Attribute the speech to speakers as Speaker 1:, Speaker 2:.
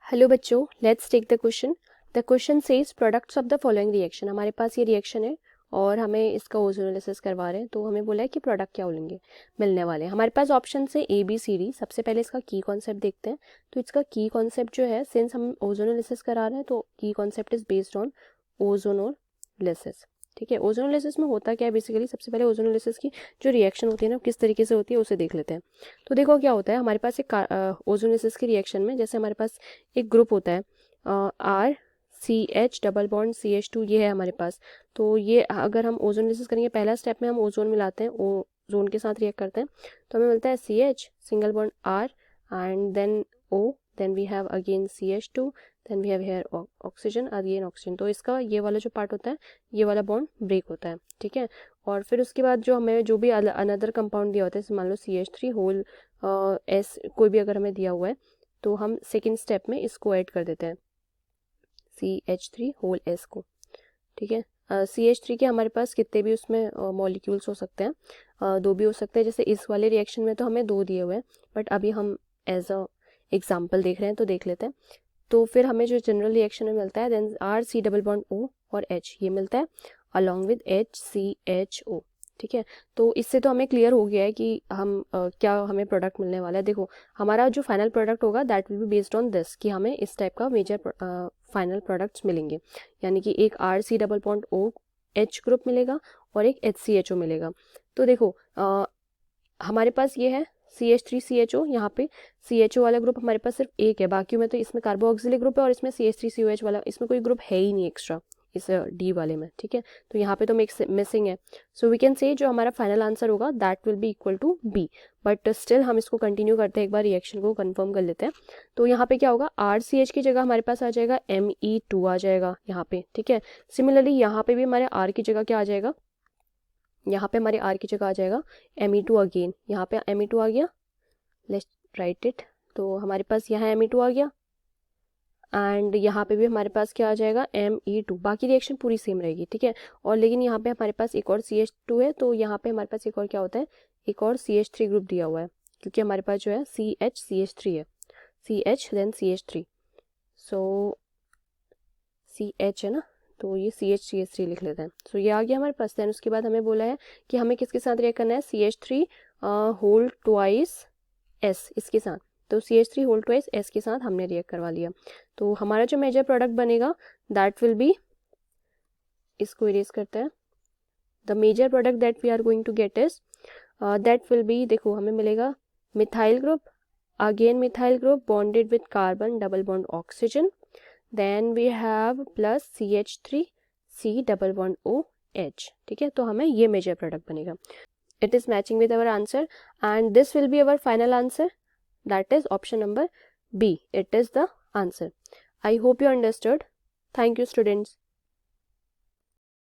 Speaker 1: Hello बच्चों, let's take the question. The question says products of the following reaction. हमारे पास ये reaction है और हमें इसका ओजोनोलिसिस करवा रहे हैं, तो हमें बोला है कि प्रोडक्ट क्या मिलेंगे मिलने वाले हैं। हमारे पास ऑप्शन है ए बी सी डी। सबसे पहले इसका की कॉन्सेप्ट देखते हैं। तो इसका की कॉन्सेप्ट जो है, सिंस हम ओजोनोलिसिस करा रहे हैं तो की concept is based on ozonolysis. ठीक है, ओजोनोलिसिस में होता क्या है बेसिकली, सबसे पहले ओजोनोलिसिस की जो रिएक्शन होती है ना, किस तरीके से होती है उसे देख लेते हैं। तो देखो क्या होता है हमारे पास एक ओजोनोलिसिस की रिएक्शन में, जैसे हमारे पास एक ग्रुप होता है RCH डबल बॉन्ड CH2, ये है हमारे पास। तो ये अगर हम ओजोनोलिसिस करेंगे, पहला स्टेप में हम ओजोन मिलाते हैं, ओजोन के साथ रिएक्ट करते हैं, तो हमें मिलता है CH single bond R and then O, then we have again CH2, then we have here oxygen, again oxygen. तो इसका ये वाला जो पार्ट होता है, ये वाला बॉन्ड ब्रेक होता है। ठीक है, और फिर उसके बाद जो हमें जो भी अनदर कंपाउंड दिया होता है, जैसे मान लो CH3 होल S कोई भी अगर हमें दिया हुआ है, तो हम सेकेंड स्टेप में इसको ऐड कर देते हैं, CH3 होल S को। ठीक है, CH3 के हमारे पास कितने भी उसमें मॉलिक्यूल्स हो सकते हैं, दो भी हो सकते हैं। जैसे इस वाले रिएक्शन में तो हमें दो दिए हुए हैं, बट अभी हम एज अ एग्जाम्पल देख रहे हैं तो देख लेते हैं। तो फिर हमें जो जनरल रिएक्शन में मिलता है, then RC double bond O और H, ये मिलता है अलॉन्ग विद HCHO। ठीक है, तो इससे तो हमें क्लियर हो गया है कि हम क्या हमें प्रोडक्ट मिलने वाला है। देखो, हमारा जो फाइनल प्रोडक्ट होगा that will be based on this, कि हमें इस टाइप का मेजर फाइनल प्रोडक्ट्स मिलेंगे, यानी कि एक RC double bond OH group मिलेगा और एक HCHO मिलेगा। तो देखो हमारे पास ये है CH3CHO, यहाँ पे CHO वाला ग्रुप हमारे पास सिर्फ एक है, बाकी में तो इसमें कार्बोक्सिलिक ग्रुप है और इसमें CH3COH वाला, इसमें कोई ग्रुप है ही नहीं एक्स्ट्रा इस डी वाले में। ठीक है, तो यहाँ पे तो मिसिंग है। सो वी कैन से जो हमारा फाइनल आंसर होगा that will be equal to B, but still हम इसको कंटिन्यू करते हैं, एक बार रिएक्शन को कंफर्म कर लेते हैं। तो यहाँ पे क्या होगा, RCH की जगह हमारे पास आ जाएगा Me2 आ जाएगा यहाँ पे। ठीक है, सिमिलरली यहाँ पे भी हमारे R की जगह क्या आ जाएगा, यहाँ पे हमारे R की जगह आ जाएगा Me2 अगेन। यहाँ पे Me2 आ गया, लेट्स राइट इट। तो हमारे पास यहाँ Me2 आ गया एंड यहाँ पे भी हमारे पास क्या आ जाएगा Me2। बाकी रिएक्शन पूरी सेम रहेगी। ठीक है, और लेकिन यहाँ पे हमारे पास एक और CH2 है, तो यहाँ पे हमारे पास एक और क्या होता है, एक और CH3 ग्रुप दिया हुआ है, क्योंकि हमारे पास जो है CH है, CH देन CH3, सो CH है ना, तो ये CH3 लिख लेते हैं। सो ये आ गया हमारे पास। देन उसके बाद हमें बोला है कि हमें किसके साथ रिएक्ट करना है, CH3 होल ट्वाइस S इसके साथ। तो CH3 होल ट्वाइस S के साथ हमने रिएक्ट करवा लिया। तो हमारा जो मेजर प्रोडक्ट बनेगा दैट विल बी, इसको इरेज करते हैं, the major product that we are going to get is that will be, देखो हमें मिलेगा methyl group, again methyl group bonded with carbon double bond oxygen, then we have plus CH3 C double bond OH। ठीक है, तो हमें ये major product बनेगा। It is matching with our answer and this will be our final answer, that is option number B, it is the answer. I hope you understood. Thank you students.